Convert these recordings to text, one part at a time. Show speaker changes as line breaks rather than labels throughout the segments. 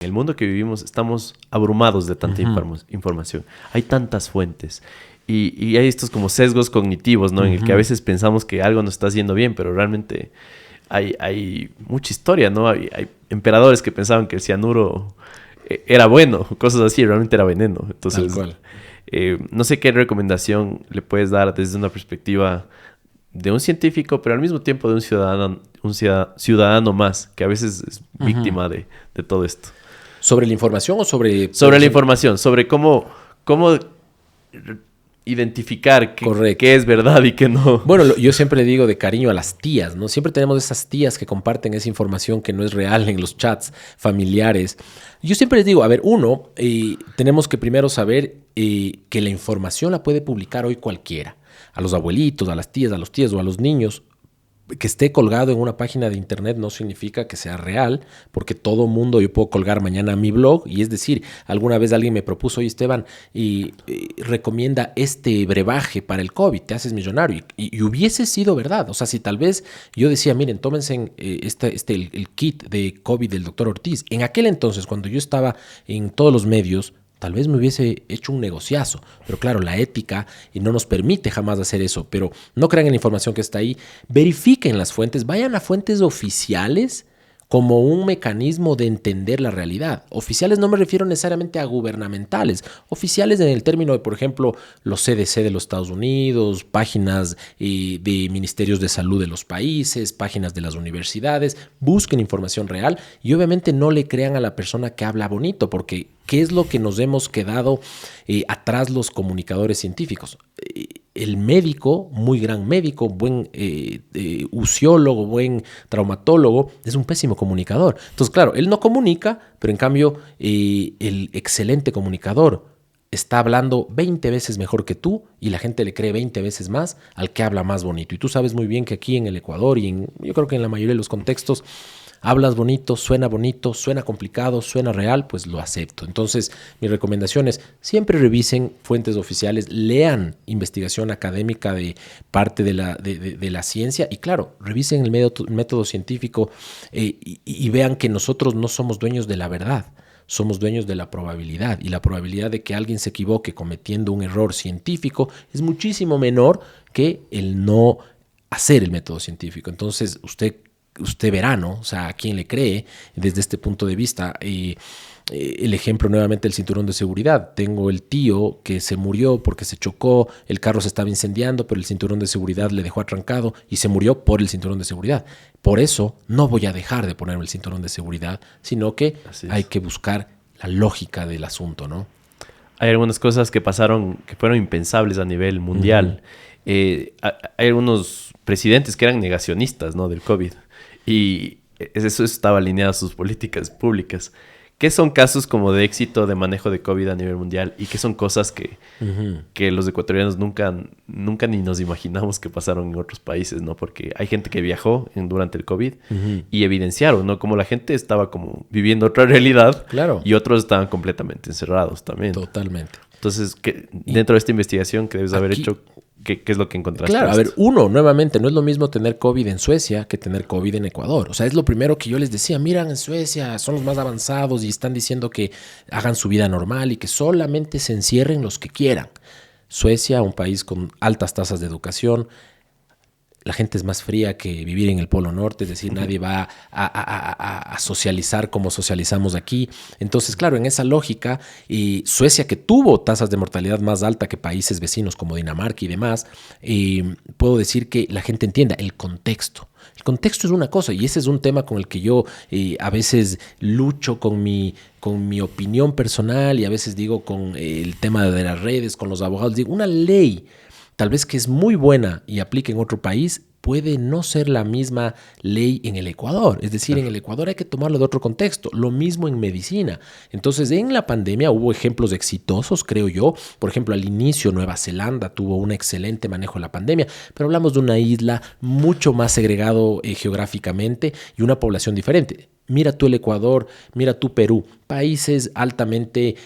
el mundo que vivimos estamos abrumados de tanta información. Hay tantas fuentes. Y hay estos como sesgos cognitivos, ¿no? En el que a veces pensamos que algo nos está haciendo bien, pero realmente hay mucha historia, ¿no? Hay emperadores que pensaban que el cianuro era bueno, cosas así, realmente era veneno. Entonces,
Tal cual.
No sé qué recomendación le puedes dar desde una perspectiva de un científico, pero al mismo tiempo de un ciudadano más, que a veces es víctima de todo esto.
¿Sobre la información o sobre...?
Sobre la información, sobre cómo identificar qué es verdad y qué no.
Bueno, yo siempre digo de cariño a las tías, ¿no? Siempre tenemos esas tías que comparten esa información que no es real en los chats familiares. Yo siempre les digo, a ver, tenemos que primero saber que la información la puede publicar hoy cualquiera. A los abuelitos, a las tías, a los tíos o a los niños. Que esté colgado en una página de internet no significa que sea real, porque todo mundo, yo puedo colgar mañana mi blog, y es decir, alguna vez alguien me propuso, oye Esteban, recomienda este brebaje para el COVID, te haces millonario, y hubiese sido verdad. O sea, si tal vez yo decía, miren, tómense el kit de COVID del doctor Ortiz, en aquel entonces, cuando yo estaba en todos los medios, tal vez me hubiese hecho un negociazo, pero claro, la ética no nos permite jamás hacer eso. Pero no crean en la información que está ahí, verifiquen las fuentes, vayan a fuentes oficiales como un mecanismo de entender la realidad. Oficiales no me refiero necesariamente a gubernamentales, oficiales en el término de, por ejemplo, los CDC de los Estados Unidos, páginas de ministerios de salud de los países, páginas de las universidades. Busquen información real y obviamente no le crean a la persona que habla bonito, porque ¿qué es lo que nos hemos quedado atrás los comunicadores científicos? El médico, muy gran médico, buen usiólogo, buen traumatólogo, es un pésimo comunicador. Entonces, claro, él no comunica, pero en cambio el excelente comunicador está hablando 20 veces mejor que tú y la gente le cree 20 veces más al que habla más bonito. Y tú sabes muy bien que aquí en el Ecuador y yo creo que en la mayoría de los contextos, hablas bonito, suena complicado, suena real, pues lo acepto. Entonces, mi recomendación es siempre revisen fuentes oficiales, lean investigación académica de parte de la ciencia y claro, revisen el método científico y vean que nosotros no somos dueños de la verdad. Somos dueños de la probabilidad y la probabilidad de que alguien se equivoque cometiendo un error científico es muchísimo menor que el no hacer el método científico. Entonces, usted verá, ¿no? O sea, ¿a quién le cree desde este punto de vista? El ejemplo nuevamente del cinturón de seguridad. Tengo el tío que se murió porque se chocó, el carro se estaba incendiando, pero el cinturón de seguridad le dejó atrancado y se murió por el cinturón de seguridad. Por eso no voy a dejar de ponerme el cinturón de seguridad, sino que hay que buscar la lógica del asunto, ¿no?
Hay algunas cosas que pasaron que fueron impensables a nivel mundial. Hay algunos presidentes que eran negacionistas, ¿no?, del COVID. Y eso estaba alineado a sus políticas públicas. ¿Qué son casos como de éxito de manejo de COVID a nivel mundial? ¿Y qué son cosas que los ecuatorianos nunca ni nos imaginamos que pasaron en otros países, ¿no? Porque hay gente que viajó durante el COVID y evidenciaron, ¿no?, como la gente estaba como viviendo otra realidad.
Claro.
Y otros estaban completamente encerrados también.
Totalmente.
Entonces, dentro de esta investigación que debes haber hecho, ¿qué es lo que encontraste?
Claro, a ver, nuevamente, no es lo mismo tener COVID en Suecia que tener COVID en Ecuador. O sea, es lo primero que yo les decía, miran, en Suecia son los más avanzados y están diciendo que hagan su vida normal y que solamente se encierren los que quieran. Suecia, un país con altas tasas de educación, la gente es más fría que vivir en el Polo Norte, es decir, nadie va a socializar como socializamos aquí. Entonces, claro, en esa lógica, Suecia, que tuvo tasas de mortalidad más alta que países vecinos como Dinamarca y demás, puedo decir que la gente entienda el contexto. El contexto es una cosa y ese es un tema con el que yo a veces lucho con mi opinión personal y a veces digo con el tema de las redes, con los abogados, digo, una ley tal vez que es muy buena y aplique en otro país, puede no ser la misma ley en el Ecuador. Es decir, en el Ecuador hay que tomarlo de otro contexto. Lo mismo en medicina. Entonces, en la pandemia hubo ejemplos exitosos, creo yo. Por ejemplo, al inicio Nueva Zelanda tuvo un excelente manejo de la pandemia, pero hablamos de una isla mucho más segregado geográficamente y una población diferente. Mira tú el Ecuador, mira tú Perú, países altamente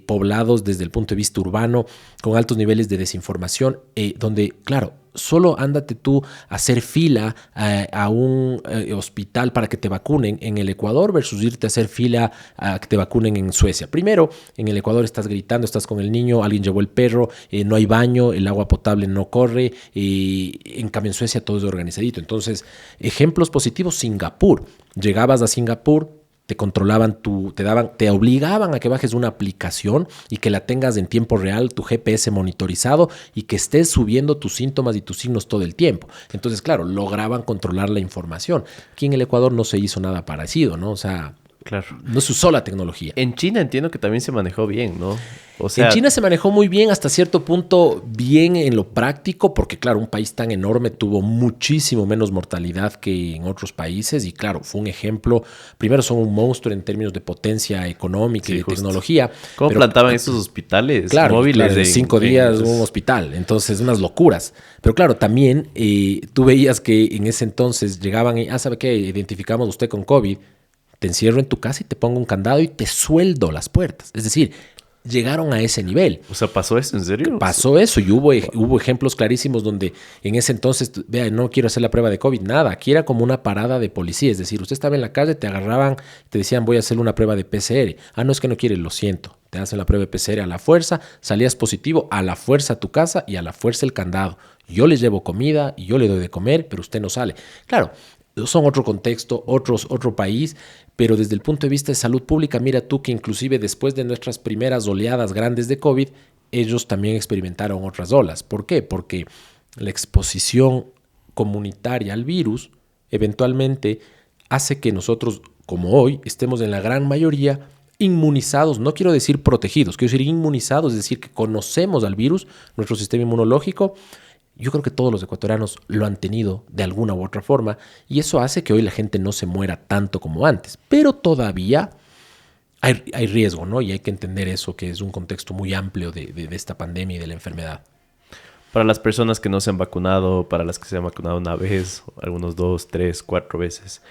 poblados desde el punto de vista urbano, con altos niveles de desinformación, donde, claro, solo ándate tú a hacer fila a un hospital para que te vacunen en el Ecuador versus irte a hacer fila a que te vacunen en Suecia. Primero, en el Ecuador estás gritando, estás con el niño, alguien llevó el perro, no hay baño, el agua potable no corre, en cambio en Suecia todo es organizadito. Entonces, ejemplos positivos, Singapur. Llegabas a Singapur, te controlaban te obligaban a que bajes una aplicación y que la tengas en tiempo real, tu GPS monitorizado y que estés subiendo tus síntomas y tus signos todo el tiempo. Entonces, claro, lograban controlar la información. Aquí en el Ecuador no se hizo nada parecido, ¿no? O sea,
Claro.
no se usó la tecnología.
En China entiendo que también se manejó bien, ¿no? O sea,
en China se manejó muy bien, hasta cierto punto bien en lo práctico, porque claro, un país tan enorme tuvo muchísimo menos mortalidad que en otros países y claro, fue un ejemplo. Primero son un monstruo en términos de potencia económica y de tecnología.
¿Cómo plantaban esos hospitales móviles?
Claro, en 5 días un hospital, entonces unas locuras. Pero claro, también tú veías que en ese entonces llegaban y, ¿sabe qué? Identificamos usted con COVID, te encierro en tu casa y te pongo un candado y te sueldo las puertas. Es decir, llegaron a ese nivel.
O sea, ¿pasó eso? ¿En serio?
Pasó eso y hubo ejemplos clarísimos donde en ese entonces, vea, no quiero hacer la prueba de COVID, nada. Aquí era como una parada de policía. Es decir, usted estaba en la calle, te agarraban, te decían, voy a hacer una prueba de PCR. No es que no quiere, lo siento. Te hacen la prueba de PCR a la fuerza, salías positivo, a la fuerza a tu casa y a la fuerza el candado. Yo les llevo comida y yo le doy de comer, pero usted no sale. Claro, son otro contexto, otro país, pero desde el punto de vista de salud pública, mira tú que inclusive después de nuestras primeras oleadas grandes de COVID, ellos también experimentaron otras olas. ¿Por qué? Porque la exposición comunitaria al virus eventualmente hace que nosotros, como hoy, estemos en la gran mayoría inmunizados, no quiero decir protegidos, quiero decir inmunizados, es decir, que conocemos al virus, nuestro sistema inmunológico. Yo creo que todos los ecuatorianos lo han tenido de alguna u otra forma y eso hace que hoy la gente no se muera tanto como antes. Pero todavía hay riesgo, ¿no? Y hay que entender eso, que es un contexto muy amplio de esta pandemia y de la enfermedad.
Para las personas que no se han vacunado, para las que se han vacunado una vez, algunos 2, 3, 4 veces,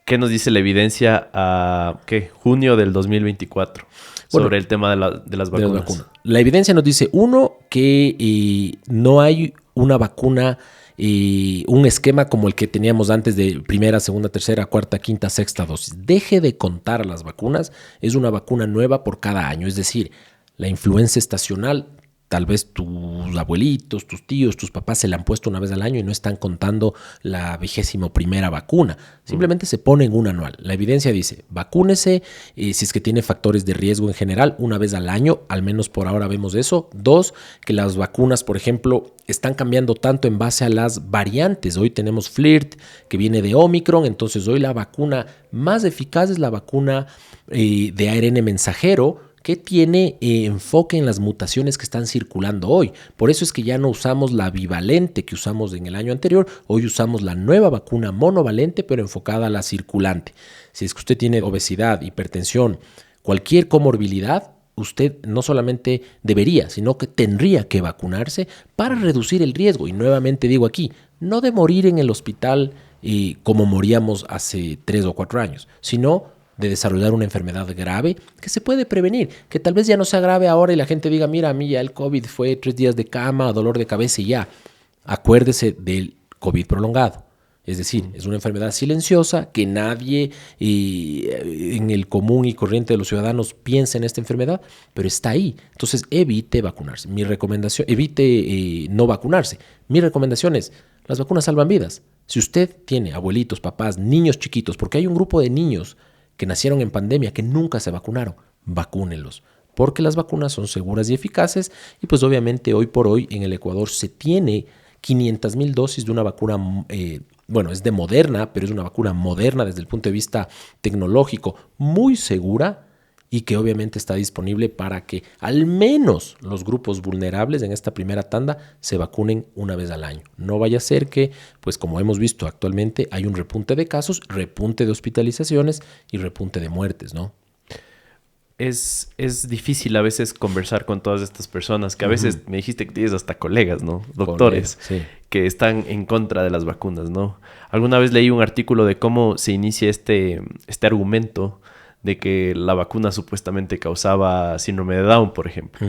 ¿qué nos dice la evidencia a junio del 2024 sobre el tema de las vacunas?
La evidencia nos dice, uno, que no hay una vacuna, un esquema como el que teníamos antes de primera, segunda, tercera, cuarta, quinta, sexta dosis. Deje de contar las vacunas, es una vacuna nueva por cada año. Es decir, la influenza estacional, tal vez tus abuelitos, tus tíos, tus papás se la han puesto una vez al año y no están contando la 21ª vacuna. Simplemente se ponen una anual. La evidencia dice, vacúnese si es que tiene factores de riesgo en general, una vez al año, al menos por ahora vemos eso. 2, que las vacunas, por ejemplo, están cambiando tanto en base a las variantes. Hoy tenemos Flirt, que viene de Omicron, entonces hoy la vacuna más eficaz es la vacuna de ARN mensajero, que tiene enfoque en las mutaciones que están circulando hoy. Por eso es que ya no usamos la bivalente que usamos en el año anterior, hoy usamos la nueva vacuna monovalente, pero enfocada a la circulante. Si es que usted tiene obesidad, hipertensión, cualquier comorbilidad, usted no solamente debería, sino que tendría que vacunarse para reducir el riesgo. Y nuevamente digo aquí, no de morir en el hospital como moríamos hace 3 o 4 años, sino de desarrollar una enfermedad grave que se puede prevenir, que tal vez ya no sea grave ahora y la gente diga, mira, a mí ya el COVID fue 3 días de cama, dolor de cabeza y ya. Acuérdese del COVID prolongado. Es decir, es una enfermedad silenciosa que nadie en el común y corriente de los ciudadanos piensa en esta enfermedad, pero está ahí. Entonces, evite vacunarse. Mi recomendación, evite no vacunarse. Mi recomendación es, las vacunas salvan vidas. Si usted tiene abuelitos, papás, niños chiquitos, porque hay un grupo de niños que nacieron en pandemia, que nunca se vacunaron, vacúnenlos, porque las vacunas son seguras y eficaces y pues obviamente hoy por hoy en el Ecuador se tiene 500,000 dosis de una vacuna, es de Moderna, pero es una vacuna moderna desde el punto de vista tecnológico, muy segura y que obviamente está disponible para que al menos los grupos vulnerables en esta primera tanda se vacunen una vez al año. No vaya a ser que, pues como hemos visto actualmente, hay un repunte de casos, repunte de hospitalizaciones y repunte de muertes, ¿no?
Es difícil a veces conversar con todas estas personas, que a veces me dijiste que tienes hasta colegas, ¿no? Doctores, sí, que están en contra de las vacunas, ¿no? Alguna vez leí un artículo de cómo se inicia este argumento de que la vacuna supuestamente causaba síndrome de Down, por ejemplo.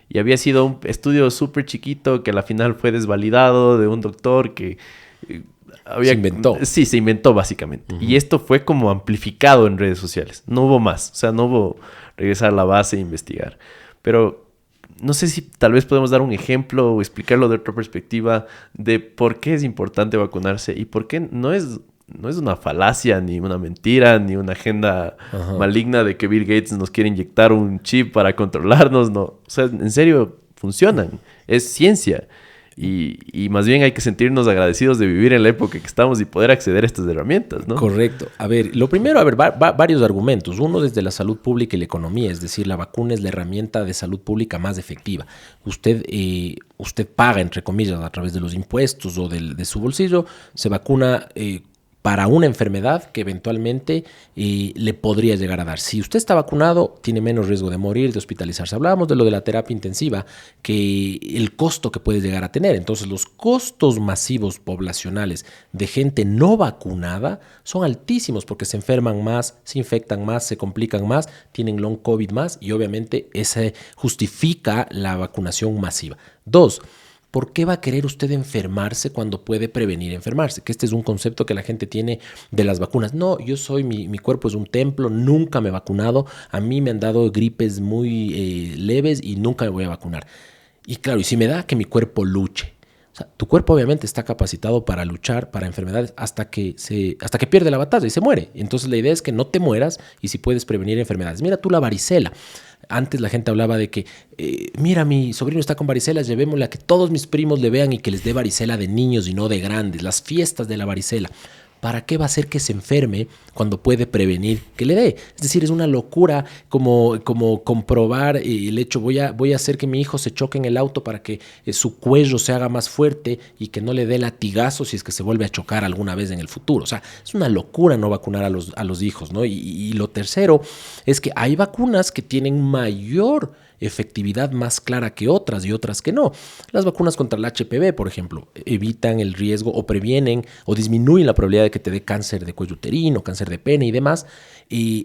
Y había sido un estudio súper chiquito que a la final fue desvalidado de un doctor que
se inventó.
Sí, se inventó básicamente. Y esto fue como amplificado en redes sociales. No hubo más. O sea, no hubo regresar a la base e investigar. Pero no sé si tal vez podemos dar un ejemplo o explicarlo de otra perspectiva de por qué es importante vacunarse y por qué no es una falacia, ni una mentira, ni una agenda maligna de que Bill Gates nos quiere inyectar un chip para controlarnos. No. O sea, en serio, funcionan. Es ciencia. Y más bien hay que sentirnos agradecidos de vivir en la época que estamos y poder acceder a estas herramientas, ¿no?
Correcto. A ver, lo primero, varios argumentos. Uno desde la salud pública y la economía, es decir, la vacuna es la herramienta de salud pública más efectiva. Usted paga, entre comillas, a través de los impuestos o de su bolsillo, se vacuna para una enfermedad que eventualmente le podría llegar a dar. Si usted está vacunado, tiene menos riesgo de morir, de hospitalizarse. Hablábamos de lo de la terapia intensiva, que el costo que puede llegar a tener. Entonces, los costos masivos poblacionales de gente no vacunada son altísimos porque se enferman más, se infectan más, se complican más, tienen long COVID más y obviamente ese justifica la vacunación masiva. 2, ¿por qué va a querer usted enfermarse cuando puede prevenir enfermarse? Que este es un concepto que la gente tiene de las vacunas. No, mi cuerpo es un templo, nunca me he vacunado, a mí me han dado gripes muy leves y nunca me voy a vacunar. Y claro, y si me da, que mi cuerpo luche. O sea, tu cuerpo obviamente está capacitado para luchar para enfermedades hasta que pierde la batalla y se muere. Entonces la idea es que no te mueras y si puedes prevenir enfermedades. Mira tú la varicela. Antes la gente hablaba de que, mira, mi sobrino está con varicela, llevémosle a que todos mis primos le vean y que les dé varicela de niños y no de grandes, las fiestas de la varicela. ¿Para qué va a hacer que se enferme cuando puede prevenir que le dé? Es decir, es una locura como comprobar el hecho, voy a hacer que mi hijo se choque en el auto para que su cuello se haga más fuerte y que no le dé latigazo si es que se vuelve a chocar alguna vez en el futuro. O sea, es una locura no vacunar a los hijos, ¿no? Y lo tercero es que hay vacunas que tienen mayor efectividad más clara que otras y otras que no. Las vacunas contra el HPV, por ejemplo, evitan el riesgo o previenen o disminuyen la probabilidad de que te dé cáncer de cuello uterino, cáncer de pene y demás.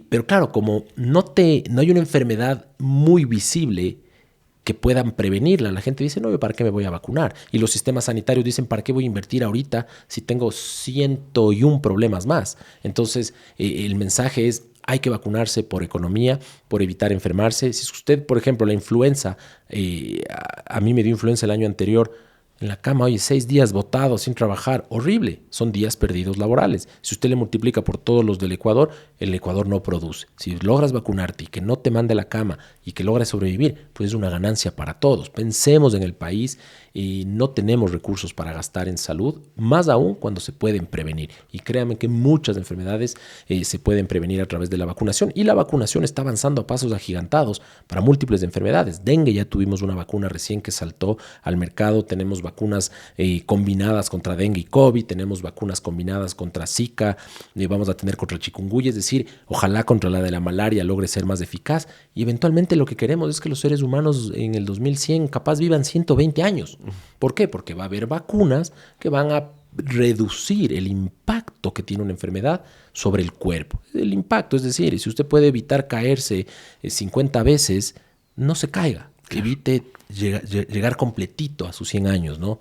Pero claro, como no hay una enfermedad muy visible que puedan prevenirla, la gente dice, no, ¿para qué me voy a vacunar? Y los sistemas sanitarios dicen, ¿para qué voy a invertir ahorita si tengo 101 problemas más? Entonces, el mensaje es, hay que vacunarse por economía, por evitar enfermarse. Si usted, por ejemplo, la influenza, a mí me dio influenza el año anterior, en la cama, oye, 6 días botado sin trabajar, horrible, son días perdidos laborales. Si usted le multiplica por todos los del Ecuador, el Ecuador no produce. Si logras vacunarte y que no te mande a la cama y que logres sobrevivir, pues es una ganancia para todos. Pensemos en el país y no tenemos recursos para gastar en salud, más aún cuando se pueden prevenir. Y créanme que muchas enfermedades se pueden prevenir a través de la vacunación. Y la vacunación está avanzando a pasos agigantados para múltiples enfermedades. Dengue, ya tuvimos una vacuna recién que saltó al mercado. Tenemos vacunas combinadas contra dengue y COVID. Tenemos vacunas combinadas contra Zika. Vamos a tener contra chikungunya. Es decir, ojalá contra la de la malaria logre ser más eficaz. Y eventualmente lo que queremos es que los seres humanos en el 2100 capaz vivan 120 años. ¿Por qué? Porque va a haber vacunas que van a reducir el impacto que tiene una enfermedad sobre el cuerpo. El impacto, es decir, si usted puede evitar caerse 50 veces, no se caiga. Evite llegar completito a sus 100 años, ¿no?